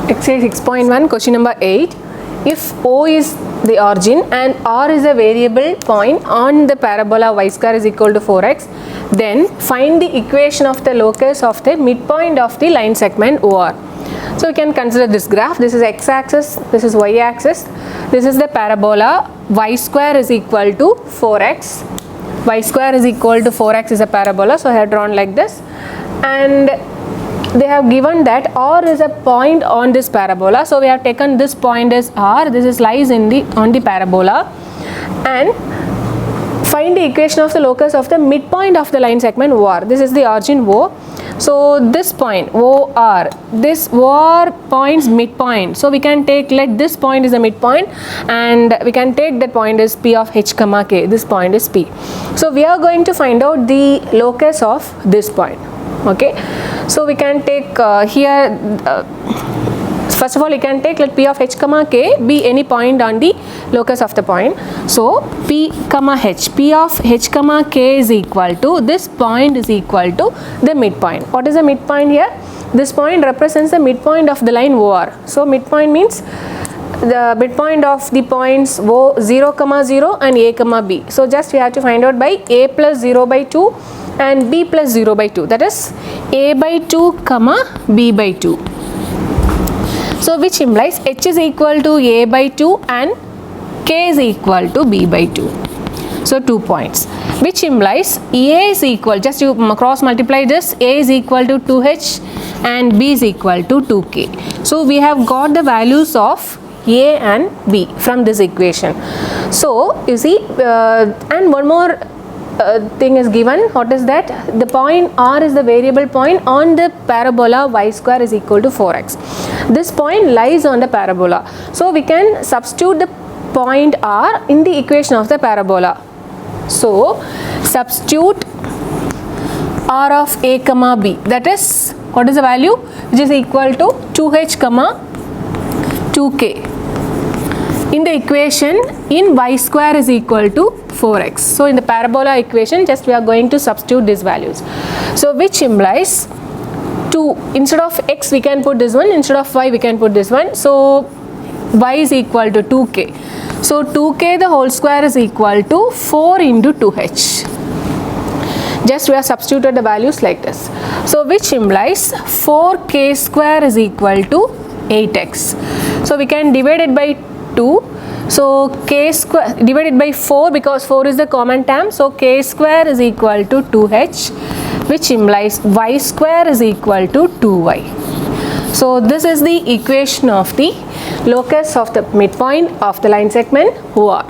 Exercise 6.1, question number 8. If O is the origin and R is a variable point on the parabola y square is equal to 4x, then find the equation of the locus of the midpoint of the line segment OR. So we can consider this graph. This is x-axis, this is y-axis. This is the parabola. Y square is equal to 4x. Y square is equal to 4x is a parabola. So I have drawn like this. And they have given that R is a point on this parabola. So we have taken this point as R. This is lies in the on the parabola. And find the equation of the locus of the midpoint of the line segment OR. This is the origin O. So this point OR, this OR point's midpoint. So we can take, let this point is a midpoint, and we can take that point as P of H comma K. This point is P. So we are going to find out the locus of this point. Okay, so we can take first of all, you can take, let P of H comma K be any point on the locus of the point. So P comma H, P of H comma K is equal to, this point is equal to the midpoint. What is the midpoint here? This point represents the midpoint of the line OR. So midpoint means the midpoint of the points O 0 comma 0 and A comma B. So just we have to find out by A plus 0 by 2 and B plus 0 by 2, that is A by 2 comma B by 2. So which implies H is equal to A by 2 and K is equal to B by 2. So 2 points, which implies A is equal, just you cross multiply this, A is equal to 2H and B is equal to 2K. So we have got the values of A and B from this equation. So you see, and one more thing is given. What is that? The point R is the variable point on the parabola y square is equal to 4x. This point lies on the parabola. So we can substitute the point R in the equation of the parabola. So substitute R of A comma B, that is, what is the value? Which is equal to 2H comma 2K. In the equation, in y square is equal to 4x. So in the parabola equation, just we are going to substitute these values. So which implies 2, instead of x we can put this one, instead of y we can put this one. So y is equal to 2k. So 2k the whole square is equal to 4 into 2h. Just we have substituted the values like this. So which implies 4k square is equal to 8x. So we can divide it by 2. So k square divided by 4, because 4 is the common term. So k square is equal to 2h, which implies y square is equal to 2y. So this is the equation of the locus of the midpoint of the line segment OR.